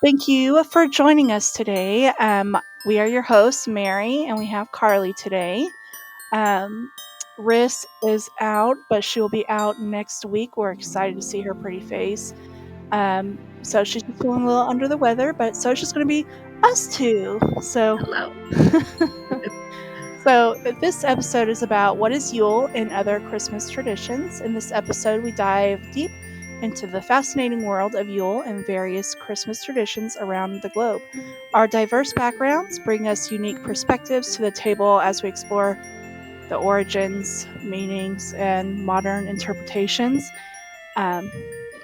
Thank you for joining us today. We are your hosts, Mary, and we have Karli today. Um, Riss is out, but she'll be out next week. We're excited to see her pretty face. So she's just feeling a little under the weather, but so she's going to be us two. So, Hello. this episode is about what is Yule and other Christmas traditions. In this episode, we dive deep into the fascinating world of Yule and various Christmas traditions around the globe. Our diverse backgrounds bring us unique perspectives to the table as we explore the origins, meanings, and modern interpretations um,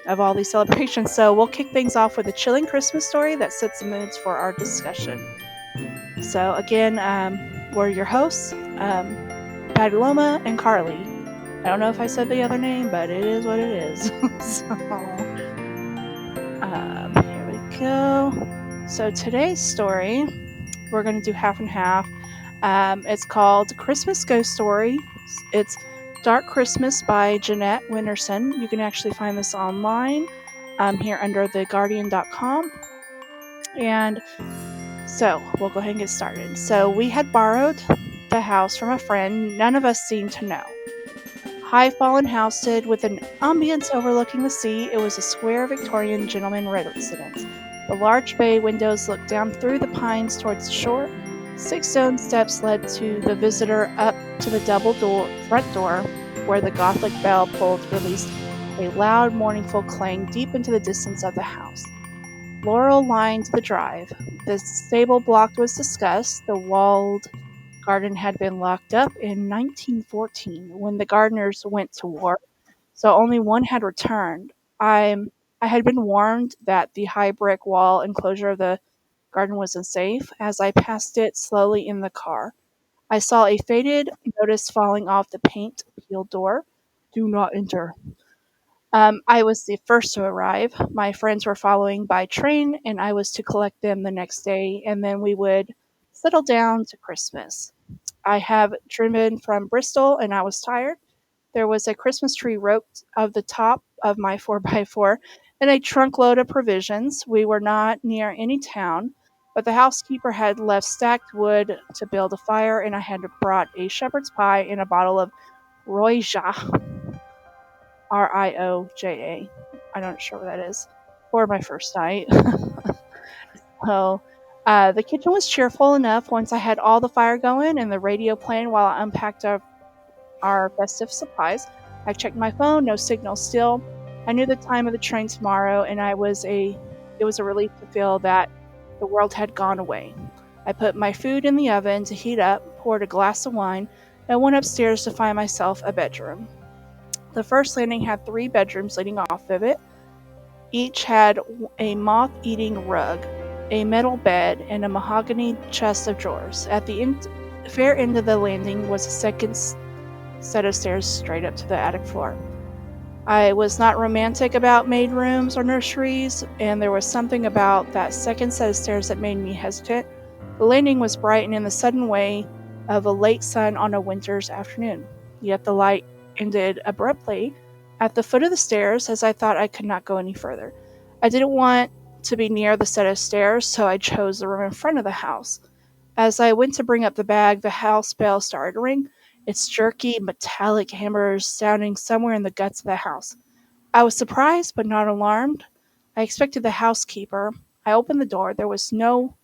of all these celebrations. So we'll kick things off with a chilling Christmas story that sets the moods for our discussion. So again, we're your hosts, Pteloma and Karli. I don't know if I said the other name, but it is what it is. Here we go. So today's story, we're going to do half and half. It's called Christmas Ghost Story. It's Dark Christmas by Jeanette Winterson. You can actually find this online here under theguardian.com. And so we'll go ahead and get started. So we had borrowed the house from a friend none of us seemed to know. High fallen house stood with an ambience overlooking the sea. It was a square Victorian gentleman residence. The large bay windows looked down through the pines towards the shore. 6 stone steps led to the visitor up to the front door, where the Gothic bell pulled released a loud, mournful clang deep into the distance of the house. Laurel lined the drive. The stable block was discussed. The walled garden had been locked up in 1914 when the gardeners went to war, so only one had returned. I had been warned that the high brick wall enclosure of the garden was unsafe. As I passed it slowly in the car, I saw a faded notice falling off the paint peeled door. Do not enter. I was the first to arrive. My friends were following by train, and I was to collect them the next day, and then we would settle down to Christmas. I have driven from Bristol, and I was tired. There was a Christmas tree roped of the top of my 4x4 and a trunk load of provisions. We were not near any town, but the housekeeper had left stacked wood to build a fire, and I had brought a shepherd's pie and a bottle of Rioja, Rioja. I'm not sure what that is, for my first night. So, the kitchen was cheerful enough once I had all the fire going and the radio playing while I unpacked our festive supplies. I checked my phone, no signal still. I knew the time of the train tomorrow, and it was a relief to feel that the world had gone away. I put my food in the oven to heat up, poured a glass of wine, and went upstairs to find myself a bedroom. The first landing had 3 bedrooms leading off of it. Each had a moth-eating rug, a metal bed, and a mahogany chest of drawers. At the fair end of the landing was a second set of stairs straight up to the attic floor. I was not romantic about maid rooms or nurseries, and there was something about that second set of stairs that made me hesitant. The landing was bright and in the sudden way of a late sun on a winter's afternoon, yet the light ended abruptly at the foot of the stairs, as I thought I could not go any further. I didn't want to be near the set of stairs, so I chose the room in front of the house. As I went to bring up the bag, the house bell started to ring, its jerky, metallic hammers sounding somewhere in the guts of the house. I was surprised, but not alarmed. I expected the housekeeper. I opened the door. There was no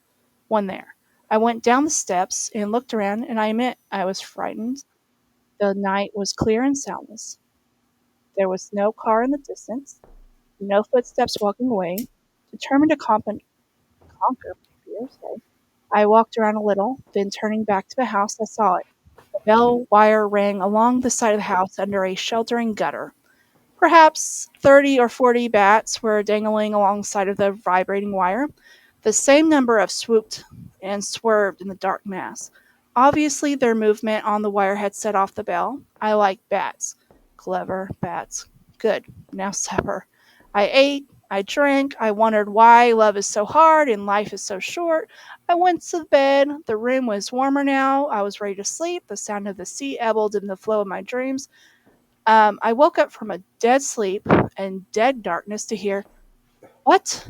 one there. I went down the steps and looked around, and I admit I was frightened. The night was clear and soundless. There was no car in the distance, no footsteps walking away. Determined to conquer my fears, I walked around a little, then turning back to the house, I saw it. The bell wire rang along the side of the house under a sheltering gutter. Perhaps 30 or 40 bats were dangling alongside of the vibrating wire. The same number of swooped and swerved in the dark mass. Obviously, their movement on the wire had set off the bell. I like bats. Clever bats. Good. Now supper. I ate. I drank. I wondered why love is so hard and life is so short. I went to bed. The room was warmer now. I was ready to sleep. The sound of the sea ebbled in the flow of my dreams. I woke up from a dead sleep and dead darkness to hear, "What?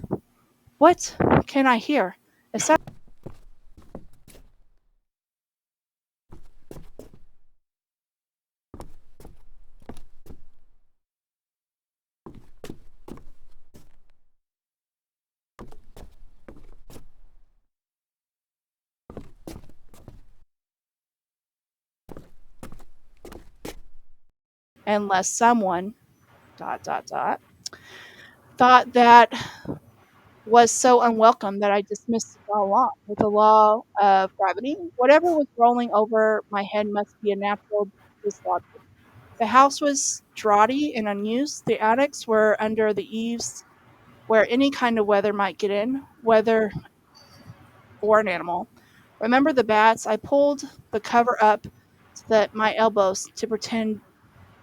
What? can I hear? It sounded unless someone dot dot dot thought that was so unwelcome that I dismissed it all off with the law of gravity. Whatever was rolling over my head must be a natural dislodgement. The house was draughty and unused. The attics were under the eaves where any kind of weather might get in, whether or an animal. Remember the bats? I pulled the cover up to my elbows to pretend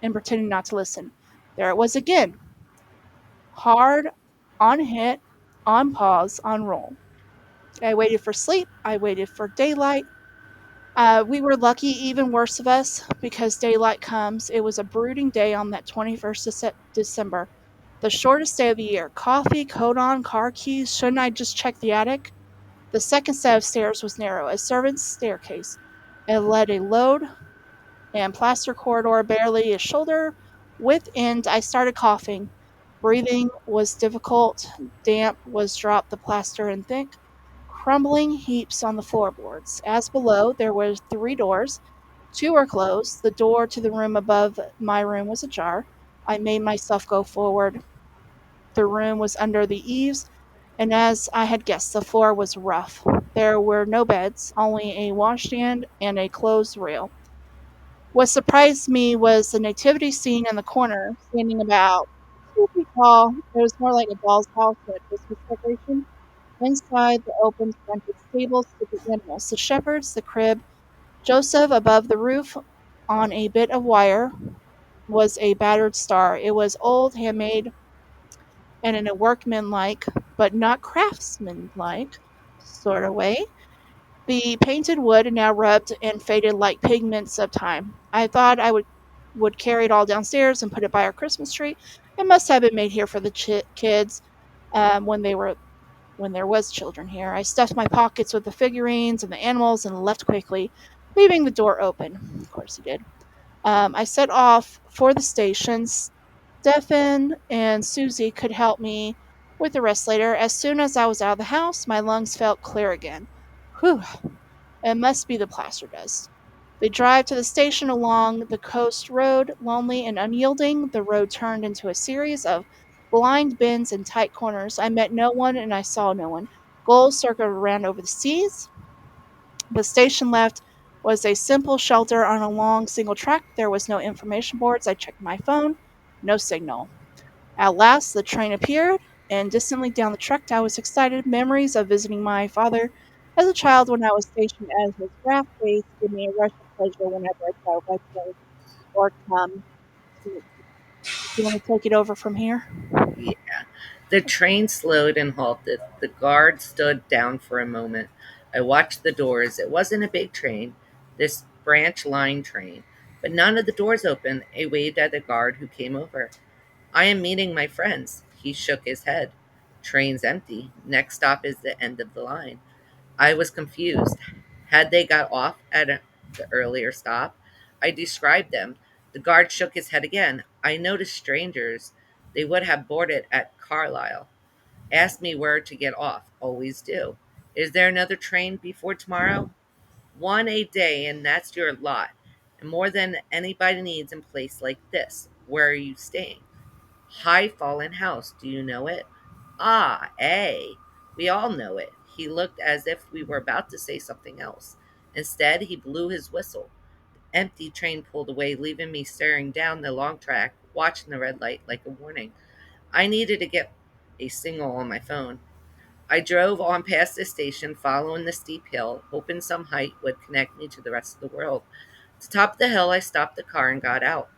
and pretending not to listen. There it was again. Hard, on hit, on pause, on roll. I waited for sleep. I waited for daylight. We were lucky, even worse of us, because daylight comes. It was a brooding day on that 21st of December, the shortest day of the year. Coffee, coat on, car keys. Shouldn't I just check the attic? The second set of stairs was narrow, a servant's staircase. It led a load and plaster corridor barely a shoulder width, and I started coughing. Breathing was difficult. Damp was dropped the plaster in thick, crumbling heaps on the floorboards. As below, there were three doors. Two were closed. The door to the room above my room was ajar. I made myself go forward. The room was under the eaves, and as I had guessed, the floor was rough. There were no beds, only a washstand and a clothes rail. What surprised me was the nativity scene in the corner, standing about 2 feet tall. It was more like a doll's house than a Christmas decoration. Inside the open fronted stable stood the animals, the shepherds, the crib. Joseph above the roof on a bit of wire was a battered star. It was old, handmade, and in a workmanlike, but not craftsmanlike sort of way. The painted wood now rubbed and faded like pigments of time. I thought I would carry it all downstairs and put it by our Christmas tree. It must have been made here for the kids when they were when there was children here. I stuffed my pockets with the figurines and the animals and left quickly, leaving the door open. Of course he did. I set off for the station. Stefan and Susie could help me with the rest later. As soon as I was out of the house, my lungs felt clear again. Whew, it must be the plaster dust. They drive to the station along the coast road, lonely and unyielding. The road turned into a series of blind bends and tight corners. I met no one and I saw no one. Gulls circled around over the seas. The station left was a simple shelter on a long single track. There was no information boards. I checked my phone. No signal. At last, the train appeared, and distantly down the track, I was excited. Memories of visiting my father as a child when I was stationed at his craft base give me a rush of pleasure whenever I travel by train or come to. You want to take it over from here? Yeah. The train slowed and halted. The guard stood down for a moment. I watched the doors. It wasn't a big train, this branch line train, but none of the doors opened. I waved at the guard who came over. I am meeting my friends. He shook his head. Train's empty. Next stop is the end of the line. I was confused. Had they got off at the earlier stop? I described them. The guard shook his head again. I noticed strangers. They would have boarded at Carlisle. Ask me where to get off. Always do. Is there another train before tomorrow? One a day, and that's your lot. And more than anybody needs in a place like this. Where are you staying? High Fallen House. Do you know it? Ah, we all know it. He looked as if we were about to say something else. Instead, he blew his whistle. The empty train pulled away, leaving me staring down the long track, watching the red light like a warning. I needed to get a signal on my phone. I drove on past the station, following the steep hill, hoping some height would connect me to the rest of the world. At the top of the hill, I stopped the car and got out.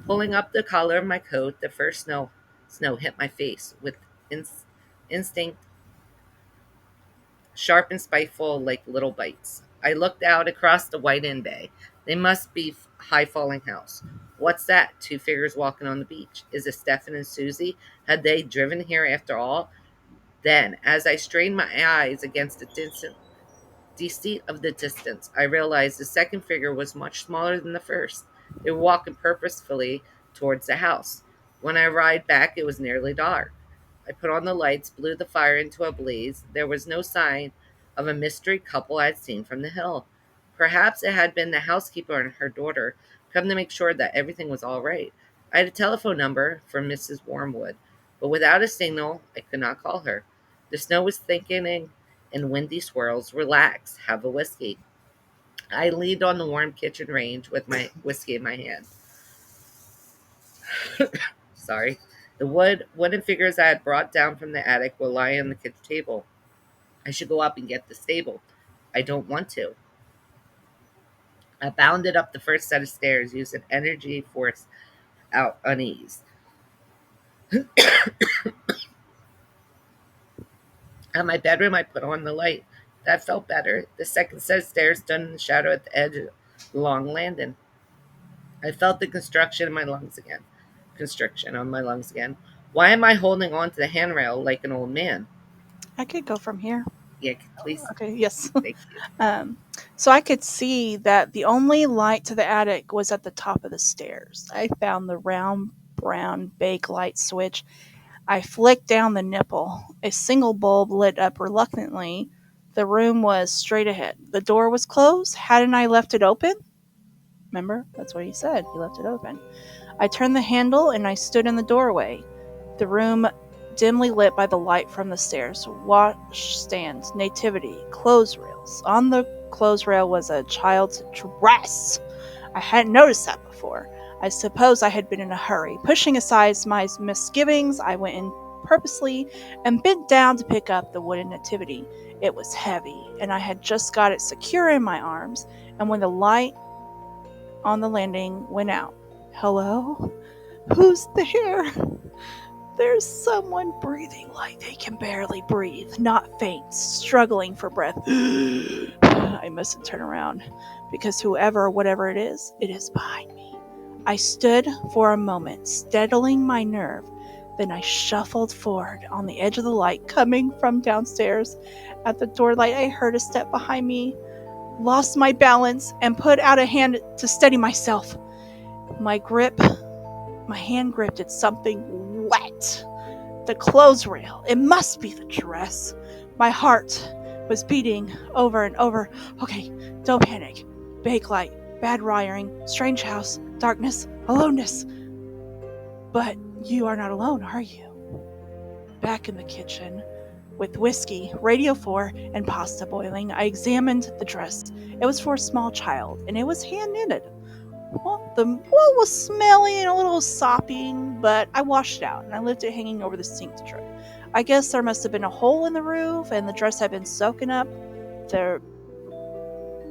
Pulling up the collar of my coat, the first snow hit my face with instinct, sharp and spiteful like little bites. I looked out across the white end bay. They must be High Falling House. What's that? Two figures walking on the beach. Is it Stefan and Susie? Had they driven here after all? Then, as I strained my eyes against the deceit of the distance, I realized the second figure was much smaller than the first. They were walking purposefully towards the house. When I arrived back, it was nearly dark. I put on the lights, blew the fire into a blaze. There was no sign of a mystery couple I had seen from the hill. Perhaps it had been the housekeeper and her daughter come to make sure that everything was all right. I had a telephone number from Mrs. Wormwood, but without a signal, I could not call her. The snow was thickening in windy swirls. Relax, have a whiskey. I leaned on the warm kitchen range with my whiskey in my hand. Sorry. The wooden figures I had brought down from the attic were lying on the kitchen table. I should go up and get the stable. I don't want to. I bounded up the first set of stairs, using energy force out unease. At my bedroom, I put on the light. That felt better. The second set of stairs stood in the shadow at the edge of the long landing. I felt the constriction on my lungs again. Why am I holding on to the handrail like an old man? I could go from here. Yeah, please. Okay, yes. Thank you. um, so I could see that the only light to the attic was at the top of the stairs. I found the round brown bake light switch. I flicked down the nipple. A single bulb lit up reluctantly. The room was straight ahead. The door was closed. Hadn't I left it open? Remember? That's what he said. He left it open. I turned the handle and I stood in the doorway. The room dimly lit by the light from the stairs. Washstands, nativity, clothes rails. On the clothes rail was a child's dress. I hadn't noticed that before. I suppose I had been in a hurry. Pushing aside my misgivings, I went in purposely and bent down to pick up the wooden nativity. It was heavy, and I had just got it secure in my arms, and when the light on the landing went out. Hello? Who's there? There's someone breathing like they can barely breathe, not faint, struggling for breath. I mustn't turn around, because whoever or whatever it is behind me. I stood for a moment, steadying my nerve. Then I shuffled forward on the edge of the light coming from downstairs. At the door light, I heard a step behind me, lost my balance, and put out a hand to steady myself. My hand gripped at something wet. The clothes rail. It must be the dress. My heart was beating over and over. Okay, don't panic. Bake light, bad wiring, strange house, darkness, aloneness. But you are not alone, are you? Back in the kitchen, with whiskey, Radio 4, and pasta boiling, I examined the dress. It was for a small child, and it was hand knitted. Well, the wool was smelly and a little sopping, but I washed it out and I left it hanging over the sink to dry. I guess there must have been a hole in the roof and the dress had been soaking up the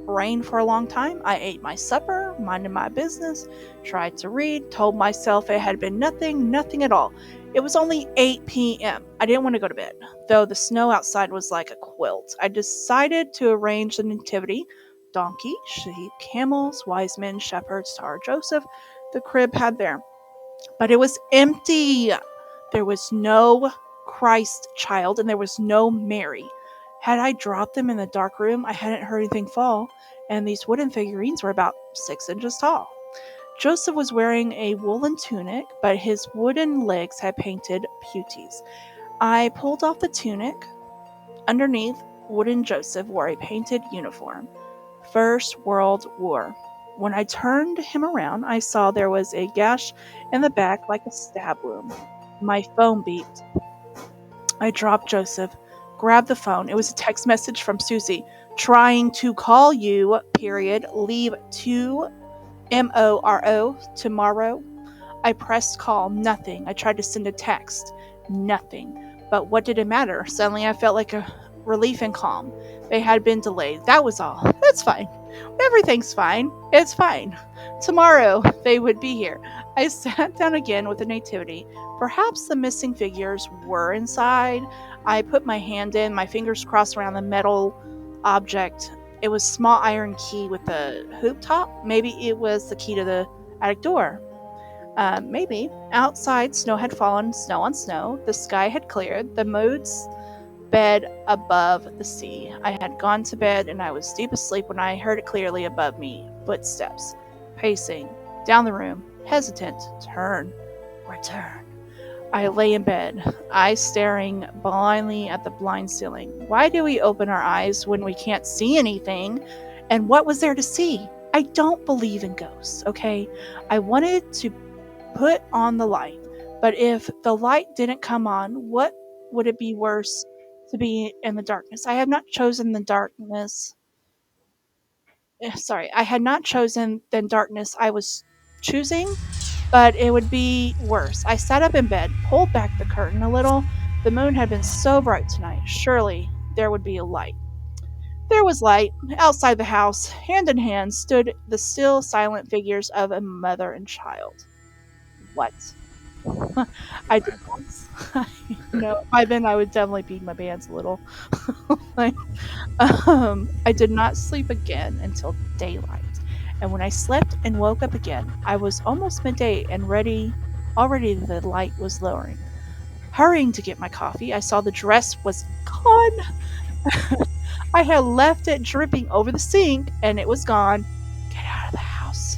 rain for a long time. I ate my supper, minded my business, tried to read, told myself it had been nothing at all. It was only 8 p.m. I didn't want to go to bed, though the snow outside was like a quilt. I decided to arrange the nativity: donkey, sheep, camels, wise men, shepherds, Star Joseph. The crib had there. But it was empty. There was no Christ child and there was no Mary. Had I dropped them in the dark room, I hadn't heard anything fall, and these wooden figurines were about 6 inches tall. Joseph was wearing a woolen tunic, but his wooden legs had painted puties. I pulled off the tunic. Underneath, wooden Joseph wore a painted uniform. First World War. When I turned him around, I saw there was a gash in the back like a stab wound. My phone beeped. I dropped Joseph, grabbed the phone. It was a text message from Susie. Trying to call you, period. Leave tomorrow tomorrow. I pressed call. Nothing. I tried to send a text. Nothing. But what did it matter? Suddenly I felt like a relief and calm. They had been delayed. That was all. That's fine. Everything's fine. It's fine. Tomorrow they would be here. I sat down again with the nativity. Perhaps the missing figures were inside. I put my hand in, my fingers crossed around the metal object. It was a small iron key with a hoop top. Maybe it was the key to the attic door. Maybe. Outside, snow had fallen, snow on snow. The sky had cleared. The moons bed above the sea. I had gone to bed and I was deep asleep when I heard it clearly above me. Footsteps, pacing, down the room, hesitant, turn, return. I lay in bed, eyes staring blindly at the blind ceiling. Why do we open our eyes when we can't see anything? And what was there to see? I don't believe in ghosts, okay? I wanted to put on the light, but if the light didn't come on, what would it be worse to be in the darkness? I have not chosen the darkness. Sorry, I had not chosen the darkness I was choosing, but it would be worse. I sat up in bed, pulled back the curtain a little. The moon had been so bright tonight. Surely there would be a light. There was light. Outside the house, hand in hand, stood the still silent figures of a mother and child. What? I did not. By then I would definitely pee my pants a little. Like, I did not sleep again until daylight. And when I slept and woke up again, I was almost midday and ready. Already the light was lowering. Hurrying to get my coffee, I saw the dress was gone. I had left it dripping over the sink and it was gone. Get out of the house.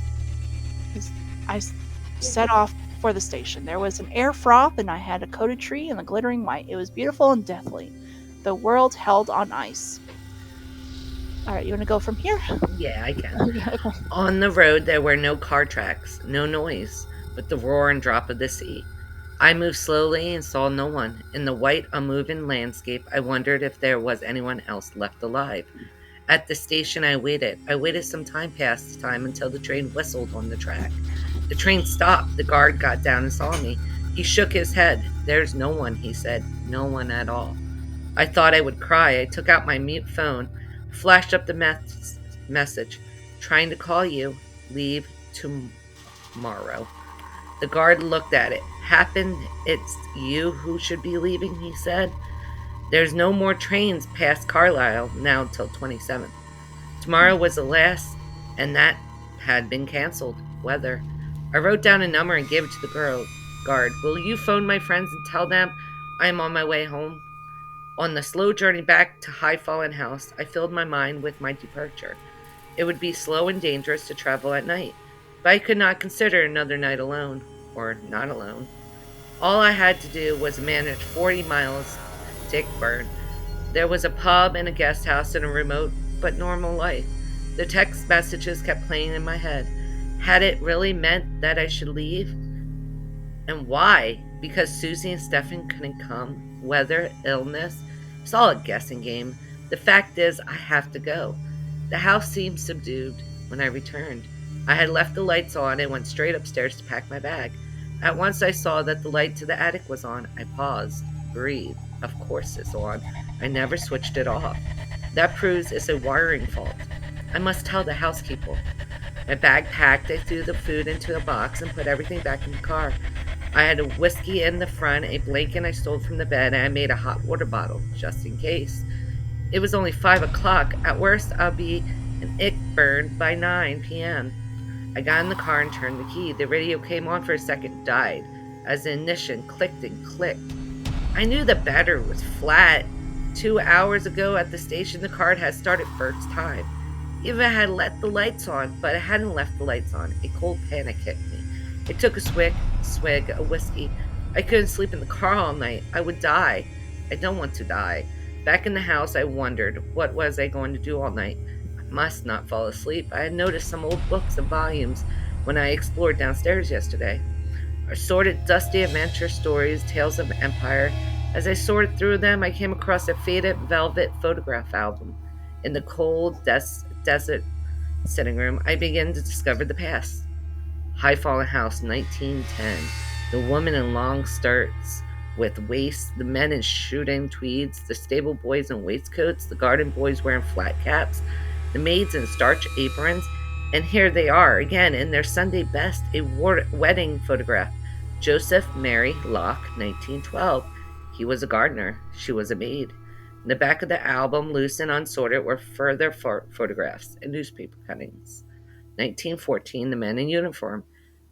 I set off for the station. There was an air froth and I had a coated tree in the glittering white. It was beautiful and deathly. The world held on ice. All right, you want to go from here? Yeah, I can. Okay, okay. On the road, there were no car tracks, no noise, but the roar and drop of the sea. I moved slowly and saw no one. In the white, unmoving landscape, I wondered if there was anyone else left alive. At the station, I waited. I waited some time past time until the train whistled on the track. The train stopped. The guard got down and saw me. He shook his head. There's no one, he said. No one at all. I thought I would cry. I took out my mute phone, flashed up the message. Trying to call you. Leave tomorrow. The guard looked at it. Happened, it's you who should be leaving, he said. There's no more trains past Carlisle now till 27th. Tomorrow was the last, and that had been canceled. Weather. I wrote down a number and gave it to the guard. Will you phone my friends and tell them I am on my way home? On the slow journey back to High Fallen House, I filled my mind with my departure. It would be slow and dangerous to travel at night, but I could not consider another night alone, or not alone. All I had to do was manage 40 miles to Ickburn. There was a pub and a guest house and a remote but normal life. The text messages kept playing in my head. Had it really meant that I should leave? And why? Because Susie and Stefan couldn't come? Weather, illness? It's all a guessing game. The fact is, I have to go. The house seemed subdued when I returned. I had left the lights on and went straight upstairs to pack my bag. At once I saw that the light to the attic was on. I paused, breathed. Of course it's on. I never switched it off. That proves it's a wiring fault. I must tell the housekeeper. My bag packed, I threw the food into a box and put everything back in the car. I had a whiskey in the front, a blanket I stole from the bed, and I made a hot water bottle, just in case. It was only 5 o'clock. At worst, I'll be in Ickburn by 9 p.m. I got in the car and turned the key. The radio came on for a second, died, as the ignition clicked and clicked. I knew the battery was flat. 2 hours ago at the station, the car had started first time. Even I had let the lights on, but I hadn't left the lights on. A cold panic hit me. I took a swig of whiskey. I couldn't sleep in the car all night. I would die. I don't want to die. Back in the house, I wondered, what was I going to do all night? I must not fall asleep. I had noticed some old books and volumes when I explored downstairs yesterday. Assorted dusty adventure stories, tales of empire. As I sorted through them, I came across a faded velvet photograph album. In the cold desert sitting room, I began to discover the past. High Fallen House, 1910. The women in long skirts with waists, the men in shooting tweeds, the stable boys in waistcoats, the garden boys wearing flat caps, the maids in starch aprons, and here they are again in their Sunday best, a wedding photograph. Joseph Mary Locke, 1912. He was a gardener, she was a maid. In the back of the album, loose and unsorted, were further photographs and newspaper cuttings. 1914, the men in uniform.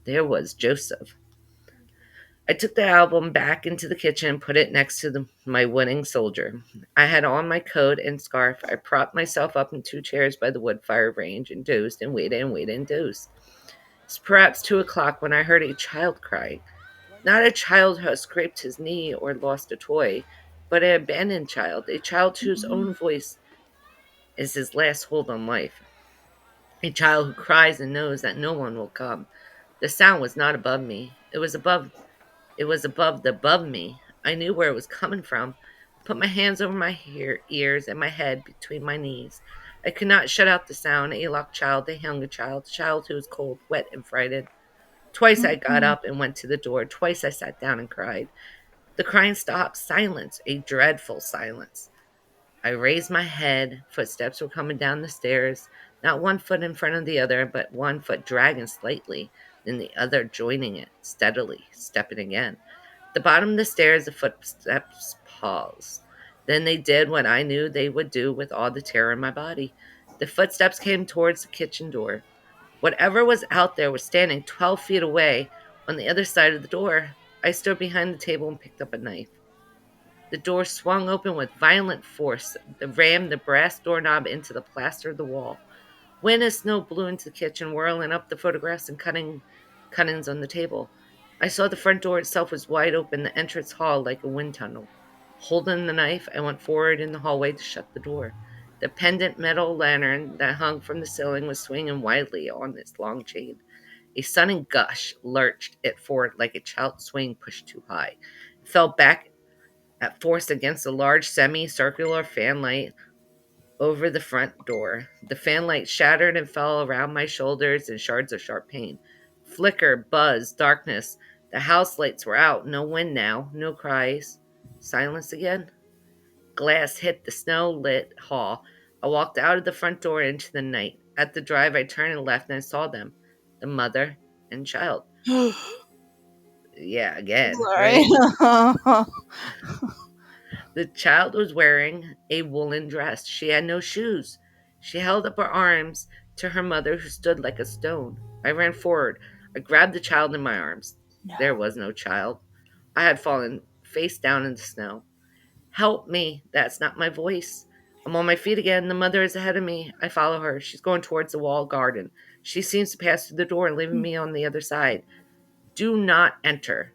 There was Joseph. I took the album back into the kitchen and put it next to my wooden soldier. I had on my coat and scarf. I propped myself up in two chairs by the wood fire range and dozed and waited and waited and dozed. It's perhaps 2 o'clock when I heard a child cry. Not a child who had scraped his knee or lost a toy, but an abandoned child, a child whose own voice is his last hold on life, a child who cries and knows that no one will come. The sound was not above me. It was above the above me. I knew where it was coming from. I put my hands over my ears and my head between my knees. I could not shut out the sound. A locked child, a younger child, a child who was cold, wet, and frightened. Twice I got Mm-mm. up and went to the door. Twice I sat down and cried. The crying stopped. Silence, a dreadful silence. I raised my head. Footsteps were coming down the stairs, not one foot in front of the other, but one foot dragging slightly, then the other joining it, steadily, stepping again. At the bottom of the stairs, the footsteps paused. Then they did what I knew they would do with all the terror in my body. The footsteps came towards the kitchen door. Whatever was out there was standing 12 feet away on the other side of the door. I stood behind the table and picked up a knife. The door swung open with violent force, rammed the brass doorknob into the plaster of the wall. Wind and snow blew into the kitchen, whirling up the photographs and cuttings on the table. I saw the front door itself was wide open, the entrance hall like a wind tunnel. Holding the knife, I went forward in the hallway to shut the door. The pendant metal lantern that hung from the ceiling was swinging wildly on its long chain. A sudden gush lurched it forward like a child swing pushed too high. It fell back at force against a large semicircular fan light over the front door. The fan light shattered and fell around my shoulders in shards of sharp pain. Flicker, buzz, darkness. The house lights were out. No wind now. No cries. Silence again. Glass hit the snow lit hall. I walked out of the front door into the night. At the drive, I turned and left and I saw them, the mother and child. Yeah, again, Sorry. right? The child was wearing a woolen dress. She had no shoes. She held up her arms to her mother, who stood like a stone. I ran forward. I grabbed the child in my arms. There No. was no child. I had fallen face down in the snow. Help me. That's not my voice. I'm on my feet again. The mother is ahead of me. I follow her. She's going towards the wall garden. She seems to pass through the door, leaving me on the other side. Do not enter.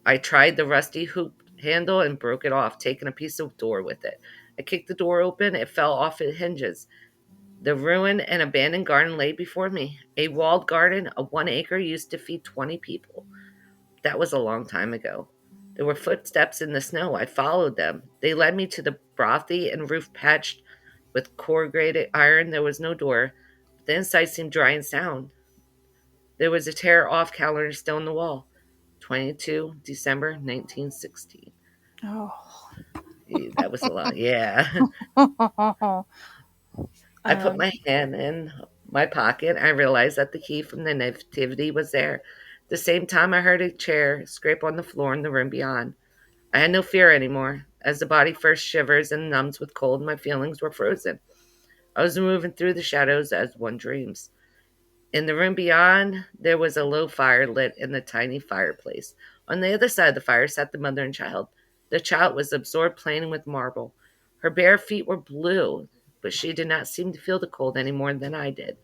I tried the rusty hoop handle and broke it off, taking a piece of door with it. I kicked the door open. It fell off its hinges. The ruined and abandoned garden lay before me. A walled garden of 1 acre used to feed 20 people. That was a long time ago. There were footsteps in the snow. I followed them. They led me to the brothy and roof patched with corrugated iron. There was no door, but the inside seemed dry and sound. There was a tear off calendar still on the wall. 22 December 1916. Oh. That was a lot. Yeah. I put um, my hand in my pocket. I realized that the key from the nativity was there. At the same time, I heard a chair scrape on the floor in the room beyond. I had no fear anymore. As the body first shivers and numbs with cold, my feelings were frozen. I was moving through the shadows as one dreams. In the room beyond, there was a low fire lit in the tiny fireplace. On the other side of the fire sat the mother and child. The child was absorbed playing with marble. Her bare feet were blue, but she did not seem to feel the cold any more than I did.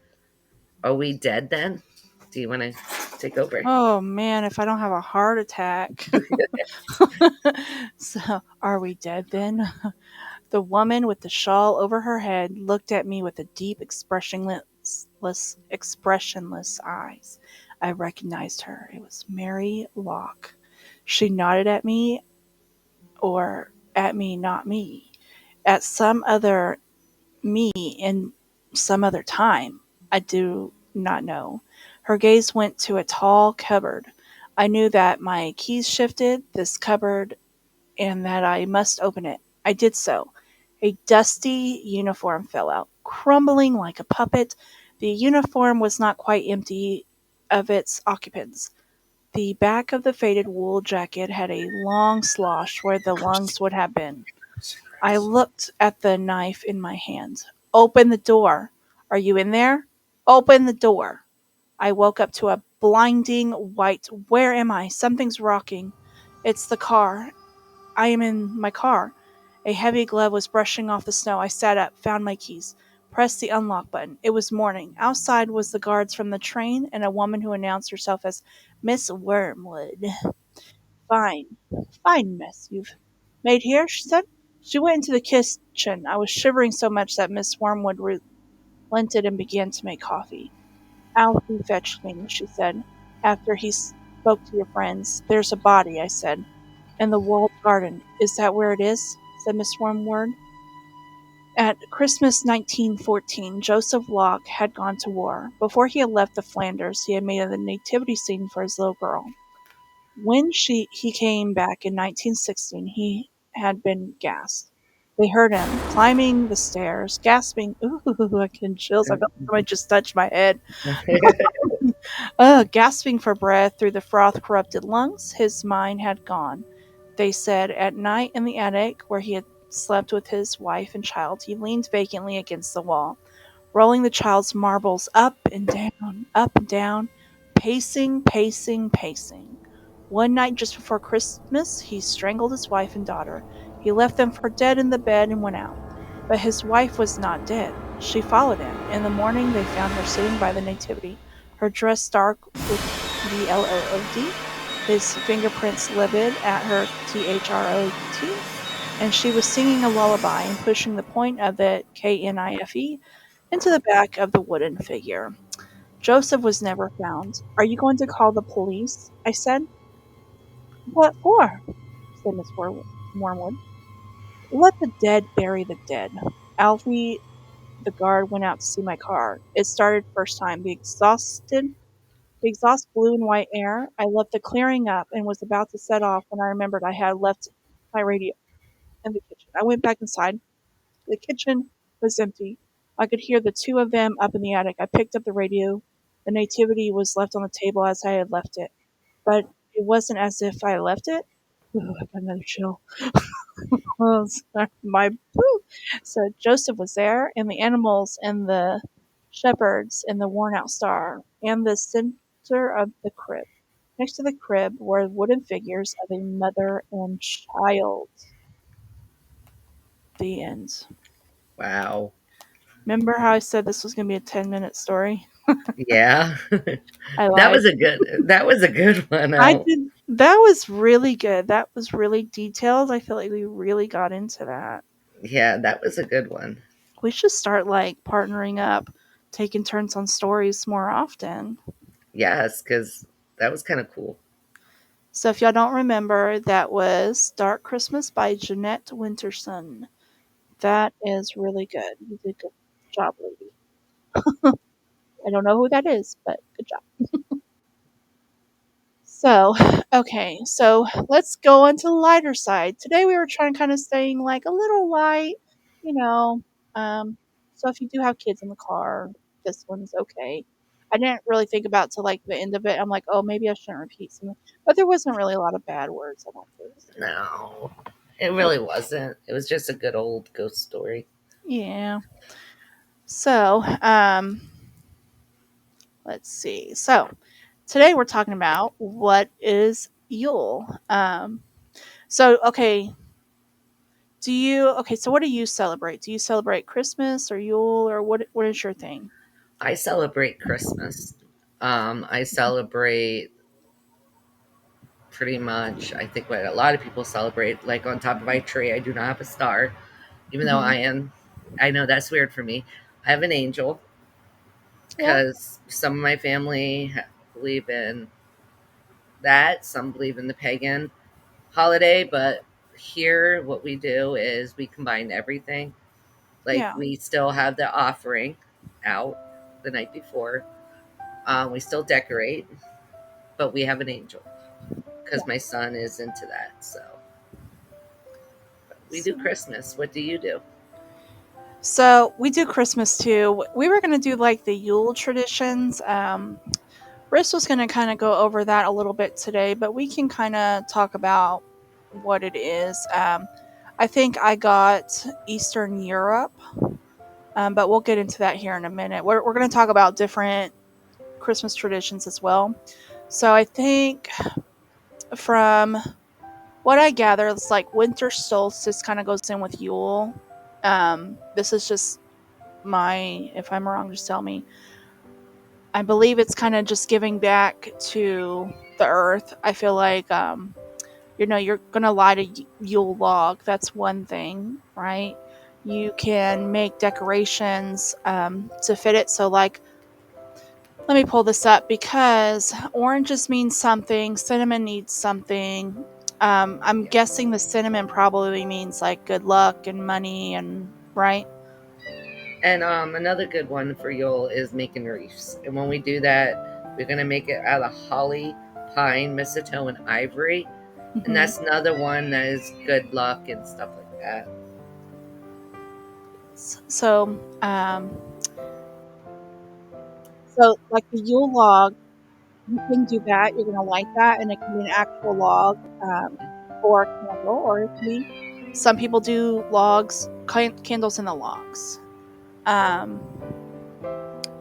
Are we dead then? Do you want to take over? oh man, if I don't have a heart attack. So, are we dead then? The woman with the shawl over her head looked at me with a deep, expressionless eyes. I recognized her. It was Mary Locke. She nodded at me, or at me, not me, at some other me in some other time. I do not know. Her gaze went to a tall cupboard. I knew that my keys shifted this cupboard and that I must open it. I did so. A dusty uniform fell out, crumbling like a puppet. The uniform was not quite empty of its occupants. The back of the faded wool jacket had a long slosh where the lungs would have been. I looked at the knife in my hand. Open the door. Are you in there? Open the door. I woke up to a blinding white. Where am I? Something's rocking. It's the car. I am in my car. A heavy glove was brushing off the snow. I sat up, found my keys, pressed the unlock button. It was morning. Outside was the guards from the train and a woman who announced herself as Miss Wormwood. Fine, fine mess you've made here, she said. She went into the kitchen. I was shivering so much that Miss Wormwood relented and began to make coffee. Alfie fetched me, she said, after he spoke to your friends. There's a body, I said. In the walled garden. Is that where it is? Said Miss Wormwood. At Christmas 1914, Joseph Locke had gone to war. Before he had left the Flanders, he had made a nativity scene for his little girl. When he came back in 1916, he had been gassed. They heard him climbing the stairs, gasping. Ooh, I can chills. I felt like somebody just touched my head. Gasping for breath through the froth corrupted lungs, his mind had gone. They said at night in the attic, where he had slept with his wife and child, he leaned vacantly against the wall, rolling the child's marbles up and down, pacing, pacing, pacing. One night just before Christmas, he strangled his wife and daughter. He left them for dead in the bed and went out. But his wife was not dead. She followed him. In the morning, they found her sitting by the nativity, her dress dark with BLOOD, his fingerprints livid at her THROT, and she was singing a lullaby and pushing the point of the KNIFE into the back of the wooden figure. Joseph was never found. Are you going to call the police? I said. What for? Said Miss Wormwood. Let the dead bury the dead. Alfie, the guard, went out to see my car. It started first time. The exhaust blew in white air. I left the clearing up and was about to set off when I remembered I had left my radio in the kitchen. I went back inside. The kitchen was empty. I could hear the two of them up in the attic. I picked up the radio. The nativity was left on the table as I had left it, but it wasn't as if I had left it. Ooh, I got another chill. Oh, sorry, my poo. So Joseph was there, and the animals, and the shepherds, and the worn-out star, and the center of the crib. Next to the crib were wooden figures of a mother and child. The end. Wow. Remember how I said this was going to be a 10-minute story? Yeah. I That lied. was a good one. I did. That was really good. That was really detailed. I feel like we really got into that. Yeah, that was a good one. We should start like partnering up, taking turns on stories more often. Yes, because that was kind of cool. So if y'all don't remember, that was Dark Christmas by Jeanette Winterson. That is really good. You did a good job, lady. I don't know who that is, but good job. So, okay, so let's go on to the lighter side. Today we were trying kind of staying like a little light, you know. Um, so if you do have kids in the car, this one's okay. I didn't really think about to like the end of it. I'm like, oh, maybe I shouldn't repeat something, but there wasn't really a lot of bad words. I don't think. No, it really wasn't. It was just a good old ghost story. Yeah. So, let's see. So today we're talking about what is Yule. So okay, so what do you celebrate? Do you celebrate Christmas or Yule or what is your thing? I celebrate Christmas. I celebrate pretty much, I think, what a lot of people celebrate. Like on top of my tree, I do not have a star, even though Hmm. I know that's weird for me. I have an angel Yeah, because some of my family believe in that, some believe in the pagan holiday, but here what we do is we combine everything. Like yeah, we still have the offering out the night before. We still decorate, but we have an angel yeah. because my son is into that. So we do So, Christmas. What do you do? so we do Christmas too. We were gonna do like the Yule traditions. Briss was gonna kind of go over that a little bit today, but we can kind of talk about what it is. I think I got Eastern Europe, but we'll get into that here in a minute. We're going to talk about different Christmas traditions as well. So I think from what I gather is like winter solstice kind of goes in with Yule. This is just my, if I'm wrong, just tell me. I believe it's kind of just giving back to the earth. I feel like, you're gonna light a Yule log. That's one thing, right? You can make decorations to fit it. So, like, let me pull this up because oranges mean something, cinnamon needs something. I'm guessing the cinnamon probably means like good luck and money and right. And another good one for Yule is making wreaths. And when we do that, we're gonna make it out of holly, pine, mistletoe, and ivory. And Hmm. that's another one that is good luck and stuff like that. So, so like the Yule log, you can do that. You're gonna light that, and it can be an actual log, or a candle, or it can be. Some people do logs, candles in the logs. Um,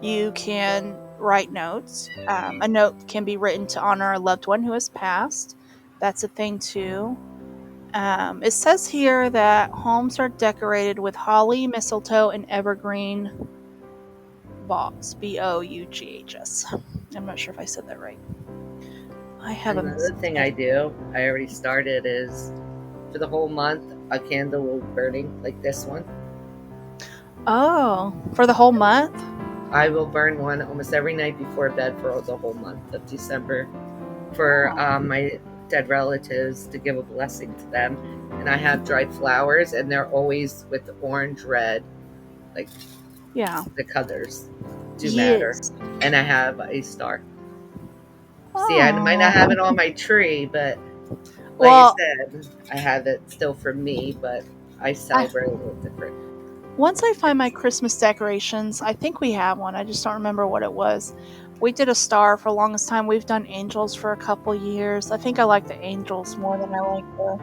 You can write notes. A note can be written to honor a loved one who has passed. That's a thing too. It says here that homes are decorated with holly, mistletoe, and evergreen boughs. Boughs. I'm not sure if I said that right. I have a Another thing mistletoe. I do, I already started, is for the whole month, a candle will be burning like this one. Oh, for the whole month? I will burn one almost every night before bed for the whole month of December for Oh, my dead relatives to give a blessing to them. And I have dried flowers, and they're always with the orange, red, like yeah. the colors do matter. Yes. And I have a star. See, I might not have Oh. it on my tree, but like I Well, said, I have it still for me, but I I celebrate a little different. once I find my Christmas decorations, I think we have one. I just don't remember what it was. We did a star for the longest time. We've done angels for a couple years. I think I like the angels more than I like the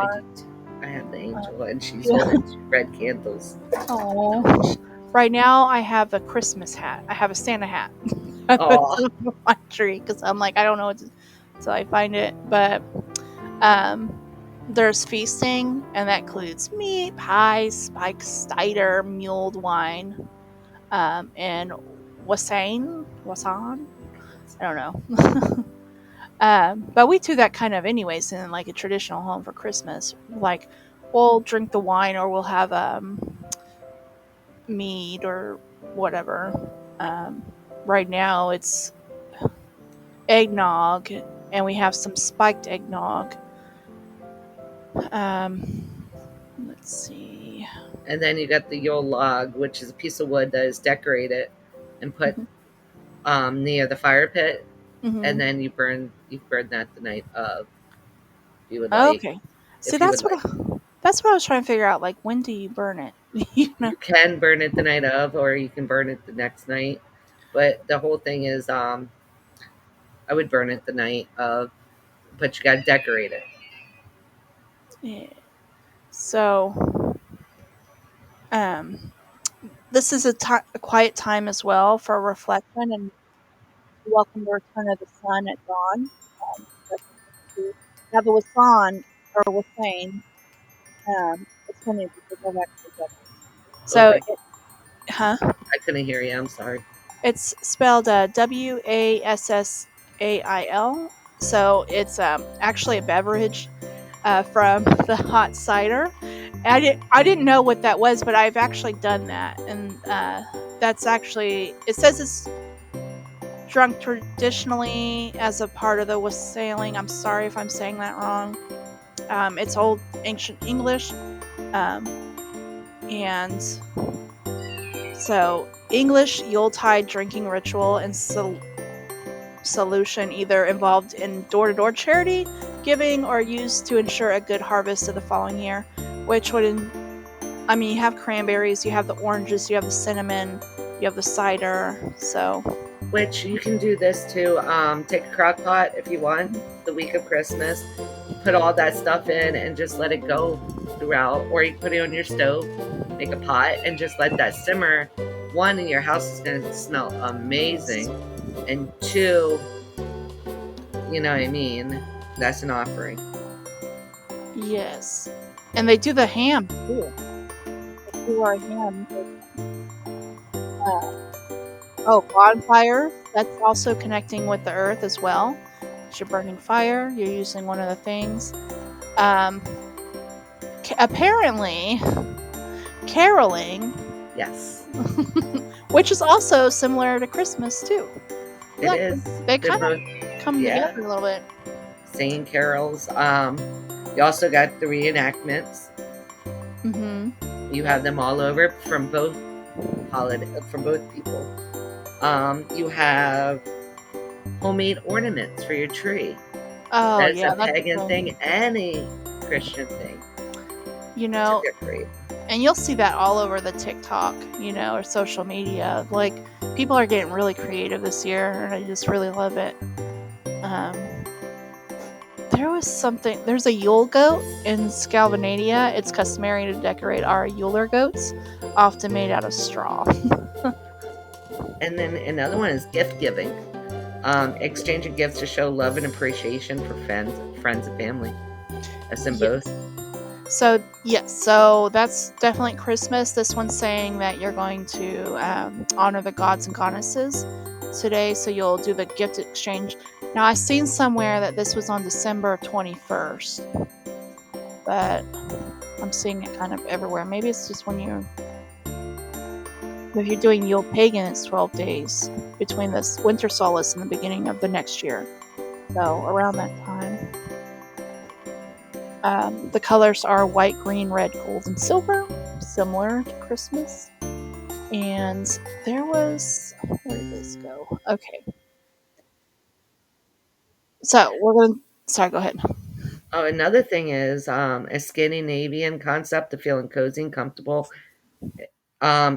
I star. do too. I have the Uh, angel, and she's yeah. holding two red candles. Oh. Ouch. Right now, I have a Christmas hat. I have a Santa hat at the Oh, top of my tree because I'm like, I don't know what to, until I find it. But um, there's feasting, and that includes meat, pies, spiked cider, mulled wine, and wasan. I don't know. But we do that kind of anyways in like a traditional home for Christmas. Like we'll drink the wine or we'll have mead or whatever. Right now it's eggnog, and we have some spiked eggnog. Let's see. and then you got the Yule log, which is a piece of wood that is decorated and put Hmm. near the fire pit, and Hmm. then you burn that the night of, if you would like. Okay. See, If you would like, that's what I was trying to figure out. Like, when do you burn it? you know. you can burn it the night of, or you can burn it the next night. But the whole thing is, I would burn it the night of, but you got to decorate it. Yeah. So, um, this is a quiet time as well for reflection and welcome the return of the sun at dawn. That's interesting. Now, the Wasan or Wasane, it's funny because I've actually done this. Oh, So, I, huh? I couldn't hear you. I'm sorry. It's spelled Wassail. So, it's actually a beverage from the hot cider. I didn't know what that was, but I've actually done that, and that's actually it says it's drunk traditionally as a part of the wassailing. I'm sorry if I'm saying that wrong. It's old ancient English, um, and so English Yuletide drinking ritual and solution either involved in door-to-door charity giving or used to ensure a good harvest of the following year, which would I mean, you have cranberries, you have the oranges, you have the cinnamon, you have the cider. So, Which you can do this too. Take a crock pot if you want the week of Christmas, put all that stuff in and just let it go throughout, or you put it on your stove, make a pot, and just let that simmer. One, your house is going to smell amazing, and two, you know what I mean, that's an offering. Yes. And they do the ham too. They do our ham. Uh, oh, bonfires. That's also connecting with the earth as well. 'Cause you're burning fire. You're using one of the things. Um, apparently, caroling, Yes, which is also similar to Christmas too. it Yeah, is. they They're kind both, of come yeah, together a little bit. singing carols. You also got the reenactments. Mm-hmm. You have them all over from both from both people. You have homemade ornaments for your tree. Oh That's yeah, a that's a pagan thing thing. and a Christian thing You to know, decorate. and you'll see that all over the TikTok, or social media. Like people are getting really creative this year, and I just really love it. Um, there's a Yule goat in Scandinavia. It's customary to decorate our Yule goats, often made out of straw. And then another one is gift giving. Exchanging gifts to show love and appreciation for friends and family. That's in Yes. both. So yes, so that's definitely Christmas. This one's saying that you're going to honor the gods and goddesses today, so you'll do the gift exchange. Now I've seen somewhere that this was on December 21st, but I'm seeing it kind of everywhere. Maybe it's just if you're doing Yule Pagan, it's 12 days between this winter solstice and the beginning of the next year. So around that time. The colors are white, green, red, gold, and silver, similar to Christmas. And where did this go? Okay. So we're going to, sorry, go ahead. Oh, another thing is a Scandinavian concept of feeling cozy and comfortable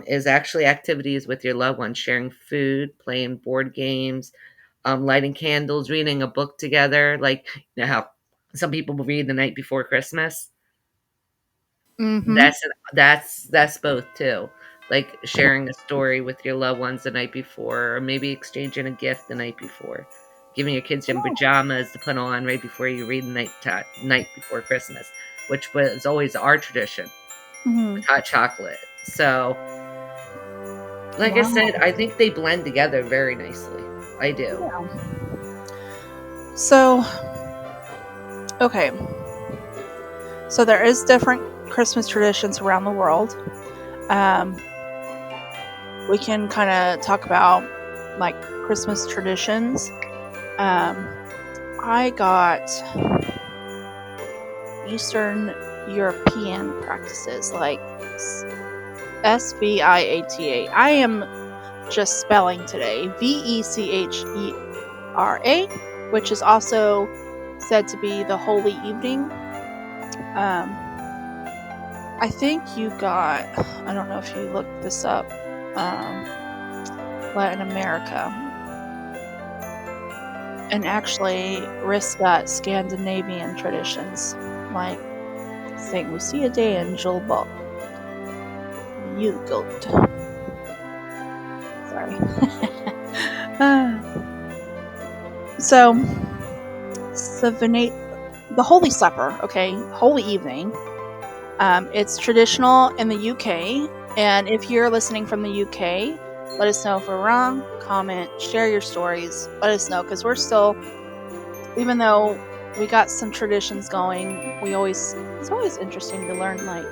is actually activities with your loved ones, sharing food, playing board games, lighting candles, reading a book together. Like, how some people will read the night before Christmas. Mm-hmm. That's both too. Like sharing a story with your loved ones the night before, or maybe exchanging a gift the night before, giving your kids some pajamas to put on right before you read the night before Christmas, which was always our tradition Mm-hmm. with hot chocolate. So, like I Wow. said, I think they blend together very nicely. I do. Yeah. So, okay. So there is different Christmas traditions around the world. Um, we can kind of talk about like Christmas traditions. Um, I got Eastern European practices like SVIATA. I am just spelling today. VECHERA, which is also said to be the Holy Evening. I think you got, I don't know if you looked this up, Latin America. And actually, Risk got Scandinavian traditions like St. Lucia Day and Julbok. You goat. Sorry. So, the Holy Supper, okay, Holy Evening. It's traditional in the UK, and if you're listening from the UK, let us know if we're wrong. Comment, share your stories. Let us know because we're still, even though we got some traditions going, it's always interesting to learn like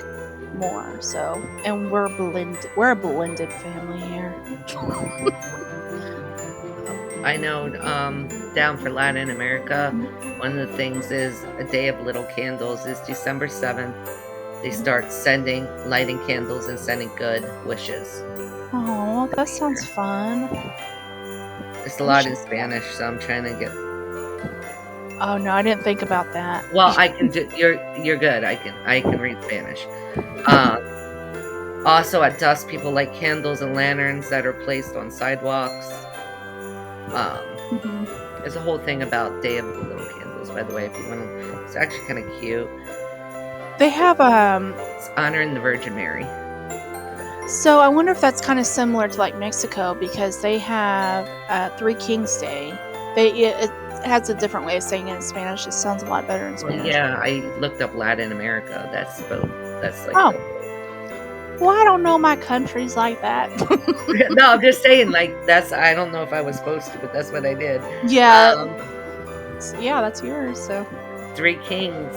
more. So, and we're a blended family here. I know down for Latin America, one of the things is a day of little candles is December 7th. They start lighting candles and sending good wishes. Oh, that sounds fun. It's a We lot in should. Spanish, so I'm trying to get. Oh no, I didn't think about that. Well, I can do. You're good. I can read Spanish. Um, Also, at dusk, people light candles and lanterns that are placed on sidewalks. Um, Mhm. there's a whole thing about Day of the Little Candles, by the way, if you want to. It's actually kind of cute. They have It's honoring the Virgin Mary. So I wonder if that's kind of similar to like Mexico because they have Three Kings Day. it has a different way of saying it in Spanish. It sounds a lot better in Well, Spanish. yeah, I looked up Latin America. That's both. That's like Oh, the well, I don't know my countries like that. no, I'm just saying, like, that's I don't know if I was supposed to, but that's what I did. Yeah, Um, yeah, that's yours. So, Three Kings,